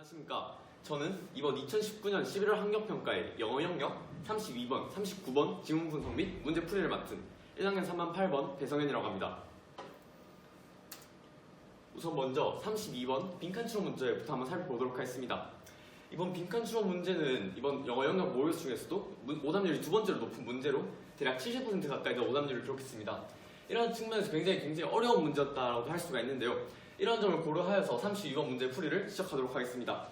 안녕하십니까. 저는 이번 2019년 11월 학력평가에 영어 영역 32번, 39번 지문 분석 및 문제 풀이를 맡은 1학년 3반 8번 배성현이라고 합니다. 우선 먼저 32번 빈칸 추론 문제부터 한번 살펴보도록 하겠습니다. 이번 빈칸 추론 문제는 이번 영어 영역 모의고사 중에서도 오답률이 두 번째로 높은 문제로 대략 70% 가까이 된 오답률을 기록했습니다. 이런 측면에서 굉장히 어려운 문제였다고 할 수가 있는데요. 이런 점을 고려하여서 32번 문제 풀이를 시작하도록 하겠습니다.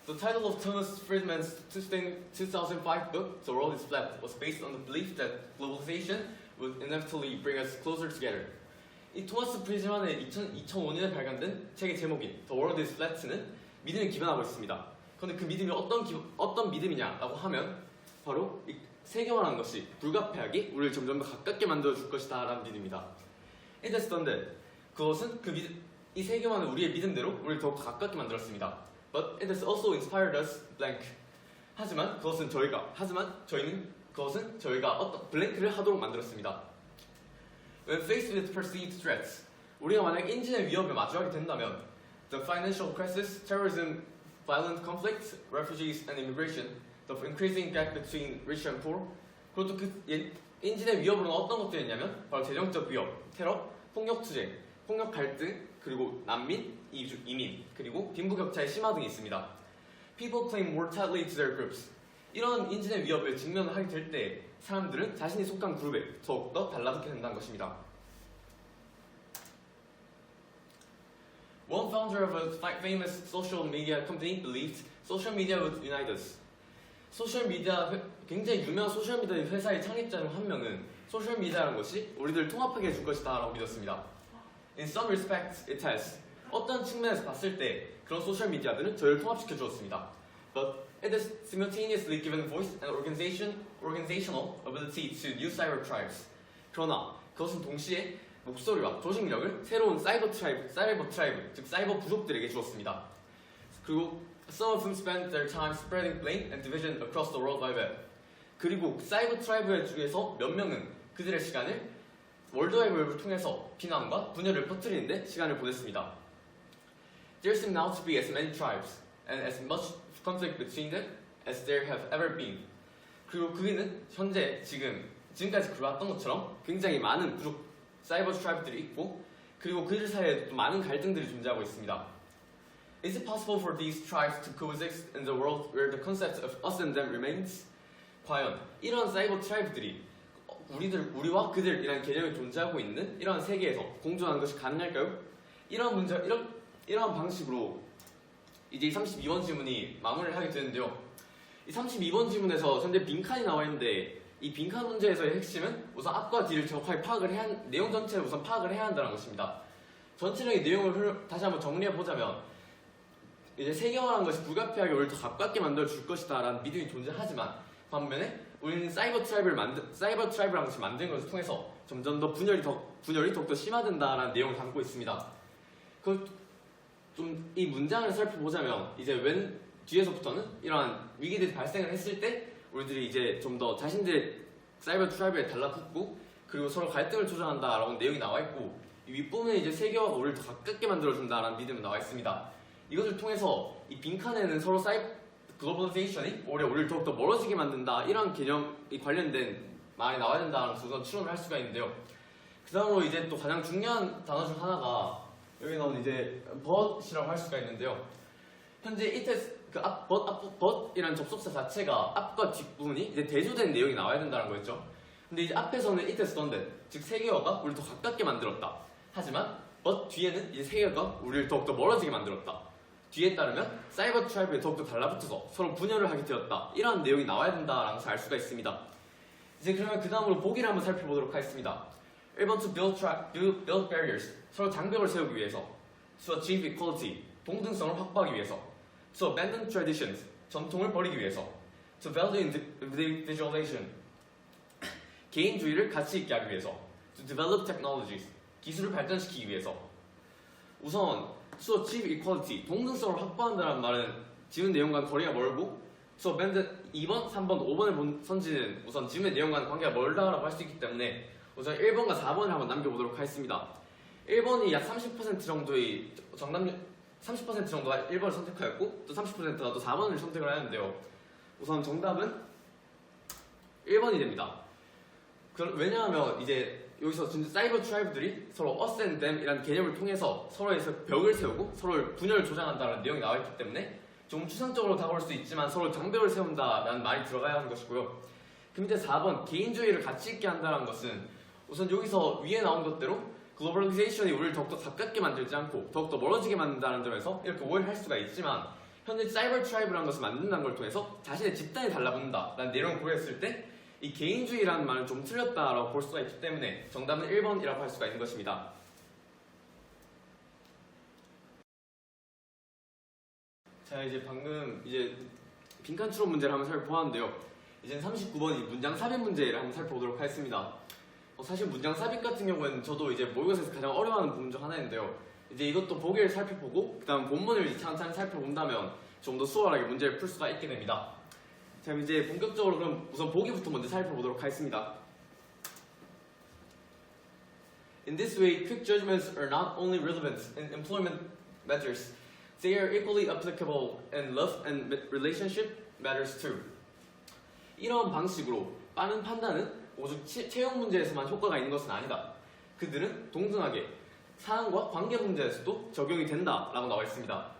The title of Thomas Friedman's 2005 book, The World is Flat, was based on the belief that globalization would inevitably bring us closer together. 이 토마스 프리즈만의 2005년에 발간된 책의 제목인 The World is Flat는 믿음에 기반하고 있습니다. 그런데 그 믿음이 어떤 믿음이냐라고 하면 바로 이 세계화라는 것이 불가피하게 우리를 점점 더 가깝게 만들어줄 것이다 라는 믿음입니다. 이랬었던데 그것은 이 세계화는 우리의 믿음대로 우리를 더욱 가깝게 만들었습니다. But it has also inspired us blank. 하지만 저희는 그것은 저희가 어떤 블랭크를 하도록 만들었습니다. When faced with perceived threats, 우리가 만약 인진의 위협에 마주하게 된다면 the financial crisis, terrorism, violent conflicts, refugees and immigration, the increasing gap between rich and poor. 그것도 인진의 위협으로는 어떤 것들이었냐면 바로 재정적 위협, 테러, 폭력 투쟁, 폭력 갈등, 그리고 난민, 이민, 그리고 빈부격차의 심화 등이 있습니다. People cling more tightly to their groups. 이런 인진의 위협을 직면하게 될 때 사람들은 자신이 속한 그룹에 더욱더 달라붙게 된다는 것입니다. One founder of a famous social media company believed social media would unite us. 굉장히 유명한 소셜미디어 회사의 창립자 중 한 명은 소셜미디어라는 것이 우리들을 통합하게 해줄 것이다 라고 믿었습니다. In some respects, it has. 어떤 측면에서 봤을 때 그런 소셜미디어들은 저희를 통합시켜 주었습니다. But it has simultaneously given voice and organizational ability to new cyber tribes. 그러나 그것은 동시에 목소리와 조직력을 새로운 사이버 트라이브, 즉 사이버 부족들에게 주었습니다. 그리고 some of whom spend their time spreading blame and division across the World Wide Web. 그리고 사이버 트라이브 중에서 몇 명은 그들의 시간을 월드와이드웹을 통해서 비난과 분열을 퍼뜨리는데 시간을 보냈습니다. There seem now to be as many tribes and as much conflict between them as there have ever been. 그리고 그는 현재 지금까지 그려왔던 것처럼 굉장히 많은 부족 사이버 트라이브들이 있고 그리고 그들 사이에 또 많은 갈등들이 존재하고 있습니다. Is it possible for these tribes to coexist in the world where the concept of us and them remains? 과연 이런 사이버 트라이브들이 우리와 그들이라는 개념이 존재하고 있는 이러한 세계에서 공존하는 것이 가능할까요? 이러한 방식으로 이제 32번 질문이 마무리를 하게 되는데요. 이 32번 질문에서 현재 빈칸이 나와 있는데 이 빈칸 문제에서의 핵심은 우선 앞과 뒤를 정확하게 내용 전체를 우선 파악을 해야 한다는 것입니다. 전체적인 내용을 다시 한번 정리해 보자면 이제 세계화라는 것이 불가피하게 우리를 더 가깝게 만들어 줄 것이다 라는 믿음이 존재하지만 반면에 우리는 사이버 트라이브라는 것을 만드는 것을 통해서 점점 더 분열이 더욱더 심화된다라는 내용을 담고 있습니다. 이 문장을 살펴보자면 이제 뒤에서부터는 이러한 위기들이 발생을 했을 때 우리들이 이제 좀 더 자신들의 사이버 트라이브에 달라붙고 그리고 서로 갈등을 조장한다라고 내용이 나와 있고 이 윗부분에 이제 세계화가 우리를 더 가깝게 만들어준다라는 믿음이 나와 있습니다. 이것을 통해서 이 빈칸에는 서로 글로벌리제이션이 오히려 우리를 더욱더 멀어지게 만든다 이런 개념이 관련된 말이 나와야 된다는 것을 우선 추론을 할 수가 있는데요. 그 다음으로 이제 또 가장 중요한 단어 중 하나가 여기 나온 이제 but이라고 할 수가 있는데요. 현재 but이라는 접속사 자체가 앞과 뒷부분이 이제 대조된 내용이 나와야 된다는 거였죠. 근데 이제 앞에서는 it has done that, 즉 세계화가 우리를 더 가깝게 만들었다. 하지만 but 뒤에는 이제 세계화가 우리를 더욱더 멀어지게 만들었다. 뒤에 따르면 사이버 트라이브에 더욱더 달라붙어서 서로 분열을 하게 되었다. 이런 내용이 나와야 된다라는 것을 알 수가 있습니다. 이제 그러면 그 다음으로 보기를 한번 살펴보도록 하겠습니다. 1번 to build barriers, 서로 장벽을 세우기 위해서. To achieve equality, 동등성을 확보하기 위해서. To abandon traditions, 전통을 버리기 위해서. To value individualization, 개인주의를 가치 있게 하기 위해서. To develop technologies, 기술을 발전시키기 위해서. 우선 to achieve equality, 동등성을 확보한다는 말은 지문 내용과는 거리가 멀고 to abandon 2번, 3번, 5번을 선지는 우선 지문의 내용과는 관계가 멀다라고 할 수 있기 때문에 우선 1번과 4번을 한번 남겨보도록 하겠습니다. 1번이 약 30% 정도의 정답률 30% 정도가 1번을 선택하였고 또 30%가 또 4번을 선택을 하였는데요. 우선 정답은 1번이 됩니다. 왜냐하면 이제 여기서 진짜 사이버 트라이브들이 서로 us and them 이라는 개념을 통해서 서로에서 벽을 세우고 서로를 분열을 조장한다는 내용이 나와 있기 때문에 좀 추상적으로 다가올 수 있지만 서로 장벽을 세운다라는 말이 들어가야 하는 것이고요. 그 밑에 4번 개인주의를 가치 있게 한다는 것은 우선 여기서 위에 나온 것대로 글로벌리제이션이 우리를 더욱더 가깝게 만들지 않고 더욱더 멀어지게 만든다는 점에서 이렇게 오해를 할 수가 있지만 현재 사이버 트라이브라는 것을 만든다는 걸 통해서 자신의 집단이 달라붙는다라는 내용을 고려했을 때 이 개인주의라는 말은 좀 틀렸다라고 볼 수가 있기 때문에 정답은 1번이라고 할 수가 있는 것입니다. 자, 이제 방금 이제 빈칸 추론 문제를 한번 살펴보았는데요. 이제 39번이 문장 삽입 문제를 한번 살펴보도록 하겠습니다. 사실 문장 삽입 같은 경우에는 저도 이제 모의고사에서 가장 어려워하는 부분 중 하나인데요. 이제 이것도 보기를 살펴보고 그다음 본문을 찬찬히 살펴본다면 좀 더 수월하게 문제를 풀 수가 있게 됩니다. 자, 이제 본격적으로 그럼 우선 보기부터 먼저 살펴보도록 하겠습니다. In this way, quick judgments are not only relevant in employment matters, they are equally applicable in love and relationship matters too. 이런 방식으로 빠른 판단은 오직 채용 문제에서만 효과가 있는 것은 아니다. 그들은 동등하게 사항과 관계 문제에서도 적용이 된다라고 나와 있습니다.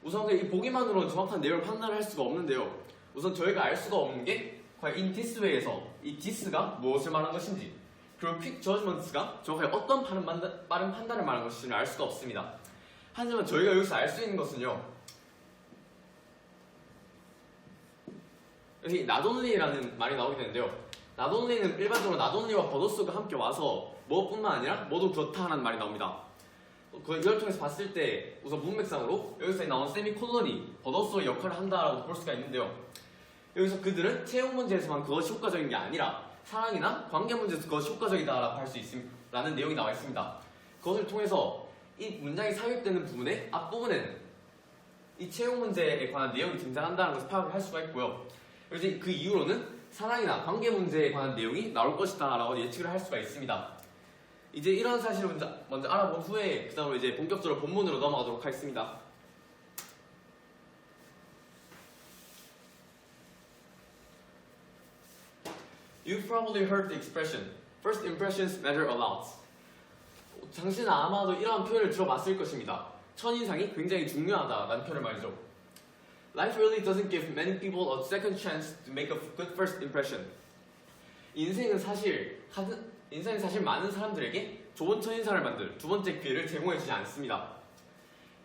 우선 이 보기만으로는 정확한 내용을 판단할 수가 없는데요. 우선 저희가 알 수가 없는 게 과연 in this way에서 이 this가 무엇을 말하는 것인지 그리고 quick judgments가 정확하게 어떤 빠른 판단을 말하는 것인지를 알 수가 없습니다. 하지만 저희가 여기서 알 수 있는 것은요. 여기 not only라는 말이 나오게 되는데요. not only는 일반적으로 not only와 but also가 함께 와서 무엇뿐만 아니라 모두 그렇다라는 말이 나옵니다. 이걸 통해서 봤을 때 우선 문맥상으로 여기서 나온 세미콜론이 but also의 역할을 한다라고 볼 수가 있는데요. 여기서 그들은 채용 문제에서만 그것이 효과적인 게 아니라 사랑이나 관계 문제에서 그것이 효과적이다라고 할 수 있다는 내용이 나와 있습니다. 그것을 통해서 이 문장이 삽입되는 부분의 앞부분에는 이 채용 문제에 관한 내용이 등장한다는 것을 파악을 할 수가 있고요. 그래서 그 이후로는 사랑이나 관계 문제에 관한 내용이 나올 것이다 라고 예측을 할 수가 있습니다. 이제 이런 사실을 먼저 알아본 후에 그 다음으로 이제 본격적으로 본문으로 넘어가도록 하겠습니다. You've probably heard the expression, first impressions matter a lot. 당신은 아마도 이러한 표현을 들어봤을 것입니다. 첫인상이 굉장히 중요하다라는 표현을 말이죠. Life really doesn't give many people a second chance to make a good first impression. 인생은 사실 많은 사람들에게 좋은 첫인상을 만들 두 번째 기회를 제공해주지 않습니다.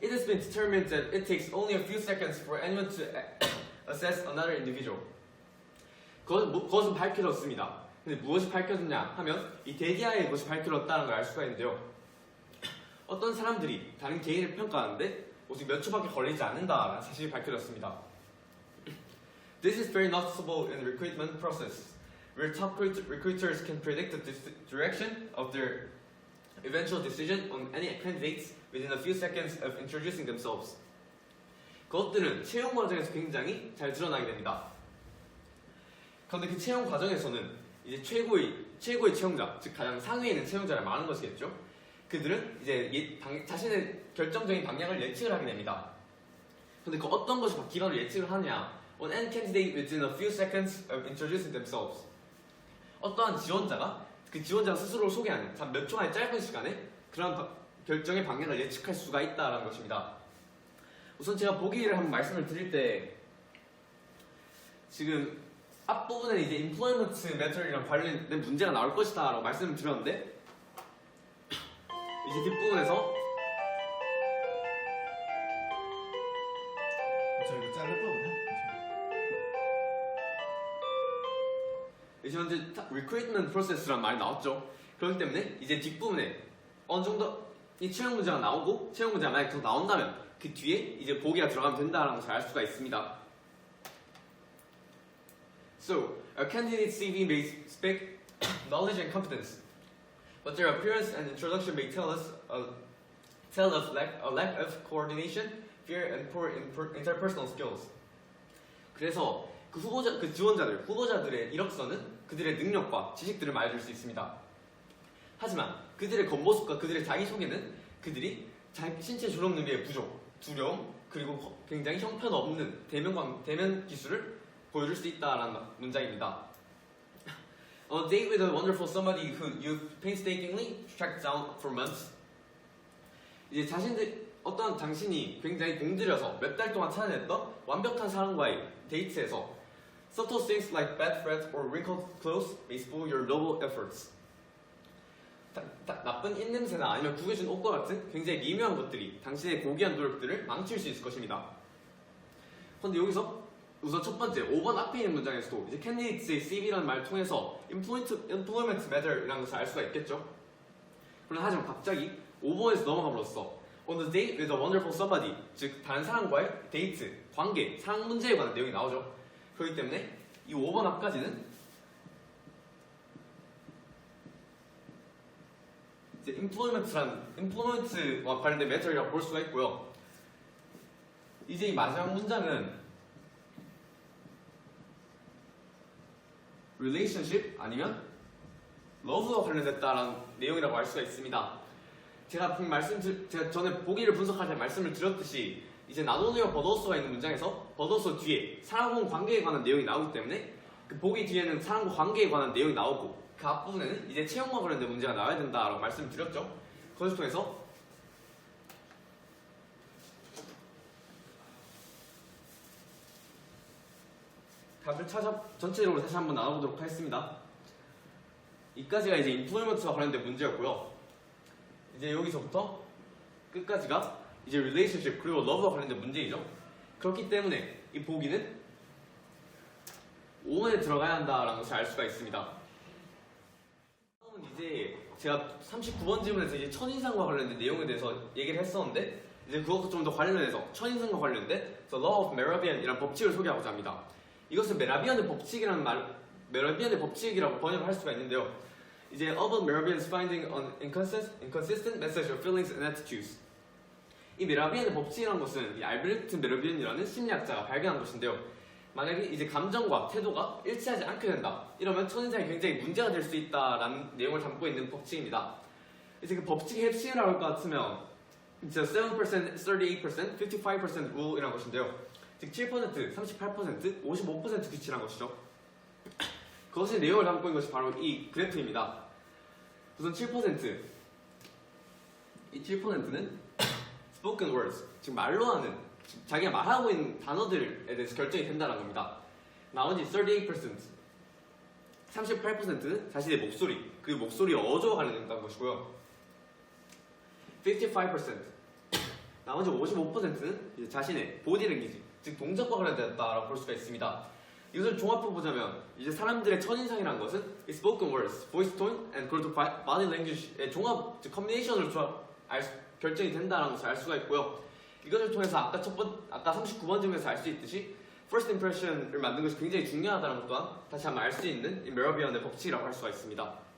It has been determined that it takes only a few seconds for anyone to assess another individual. 그것은 밝혀졌습니다. 근데 무엇이 밝혀졌냐 하면 이 대기하에 그것이 밝혀졌다는 걸 알 수가 있는데요. 어떤 사람들이 다른 개인을 평가하는데 오직 몇 초밖에 걸리지 않는다라는 사실이 밝혀졌습니다. This is very noticeable in the recruitment process, where top recruiters can predict the direction of their eventual decision on any candidates within a few seconds of introducing themselves. 그것들은 채용 과정에서 굉장히 잘 드러나게 됩니다. 그런데 그 채용 과정에서는 이제 최고의 채용자, 즉 가장 상위에 있는 채용자를 말하는 것이겠죠. 그들은 이제 자신의 결정적인 방향을 예측을 하게 됩니다. 그런데 그 어떤 것이 기반으로 예측을 하냐? On any candidate within a few seconds of introducing themselves. 어떠한 지원자가 그 지원자가 스스로를 소개하는 몇 초간의 짧은 시간에 그런 결정의 방향을 예측할 수가 있다는 것입니다. 우선 제가 보기를 한번 말씀을 드릴 때 지금 앞부분에 이제 employment matter이랑 관련된 문제가 나올 것이다 라고 말씀을 드렸는데 이제 뒷부분에서 저 이거 자를 거거든요. 이제 현재 recruitment process라는 말이 나왔죠. 그렇기 때문에 이제 뒷부분에 어느 정도 이 채용 문제가 나오고 채용 문제가 만약에 더 나온다면 그 뒤에 이제 보기가 들어가면 된다는 것을 알 수가 있습니다. So, a candidate's CV may speak knowledge and competence, but their appearance and introduction may tell of a lack of coordination, fear, and poor interpersonal skills. 그래서 그 후보자들의 이력서는 그들의 능력과 지식들을 말해줄 수 있습니다. 하지만 그들의 겉모습과 그들의 자기소개는 그들이 신체 존엄 능력의 부족, 두려움, 그리고 굉장히 형편없는 대면 기술을 보여줄 수 있다라는 문장입니다. On a date with a wonderful somebody who you've painstakingly tracked down for months. 이제 어떤 당신이 굉장히 공들여서 몇 달 동안 찾아냈던 완벽한 사람과의 데이트에서 subtle things like bad breath or wrinkled clothes may spoil your noble efforts. 나쁜 입냄새나 아니면 구겨진 옷과 같은 굉장히 미묘한 것들이 당신의 고귀한 노력들을 망칠 수 있을 것입니다. 그런데 여기서 우선 첫 번째 5번 앞에 있는 문장에서도 이제 candidate의 CV라는 말을 통해서 employment matter이라는 것을 알 수가 있겠죠. 그러나 하지만 갑자기 5번에서 넘어감으로써 on the date with a wonderful somebody, 즉 다른 사람과의 데이트, 관계, 사랑 문제에 관한 내용이 나오죠. 그렇기 때문에 이 5번 앞까지는 이제 employment와 관련된 matter이라고 볼 수가 있고요. 이제 이 마지막 문장은 relationship 아니면 love와 관련됐다라는 내용이라고 알 수가 있습니다. 제가 전에 보기를 분석할 때 말씀을 드렸듯이 이제 나도니와 버더스가 있는 문장에서 버더스 뒤에 사람과 관계에 관한 내용이 나오기 때문에 그 보기 뒤에는 사람과 관계에 관한 내용이 나오고 그 앞부분에는 이제 채용과 관련된 문제가 나와야 된다라고 말씀을 드렸죠. 그것을 통해서 답을 전체적으로 다시 한번 나눠보도록 하겠습니다. 이까지가 이제 인플루먼스와 관련된 문제였고요. 이제 여기서부터 끝까지가 이제 relationship 그리고 love와 관련된 문제이죠. 그렇기 때문에 이 보기는 5번에 들어가야 한다라는 것을 알 수가 있습니다. 이제 제가 39번 질문에서 이제 첫인상과 관련된 내용에 대해서 얘기를 했었는데 이제 그것과 좀 더 관련해서 첫인상과 관련된 The Law of Mehrabian이라는 법칙을 소개하고자 합니다. 이것은 메라비안의 법칙이라고 번역을 할 수가 있는데요. 이제 Albert Mehrabian's finding on inconsistent message of feelings and attitudes. 이 메라비안의 법칙이라는 것은 이 알베르트 메라비안이라는 심리학자가 발견한 것인데요. 만약에 이제 감정과 태도가 일치하지 않게 된다. 이러면 첫인상이 굉장히 문제가 될 수 있다라는 내용을 담고 있는 법칙입니다. 이제 그 법칙의 핵심을 알 것 같으면 이제 7%, 38%, 55% rule이라는 것인데요. 즉 7%, 38%, 55% 규칙이라는 것이죠. 그것의 내용을 담고 있는 것이 바로 이 그래프입니다. 우선 7%. 이 7%는 spoken words, 즉 말로 하는, 자기가 말하고 있는 단어들에 대해서 결정이 된다는 겁니다. 나머지 38%, 38%는 자신의 목소리, 그 목소리의 어조와 관련된다는 것이고요. 55%, 나머지 55%는 자신의 보디 랭귀지, 즉 동작과 관련됐다라고 볼 수가 있습니다. 이것을 종합해 보자면 이제 사람들의 첫인상이라는 것은 spoken words, voice tone, and 그리고 body language의 종합, 즉 컨비네이션으로 결정이 된다는 것을 알 수가 있고요. 이것을 통해서 아까 39번 질문에서 알 수 있듯이 first impression을 만드는 것이 굉장히 중요하다는 것 또한 다시 한번 알 수 있는 이 메라비안의 법칙이라고 할 수가 있습니다.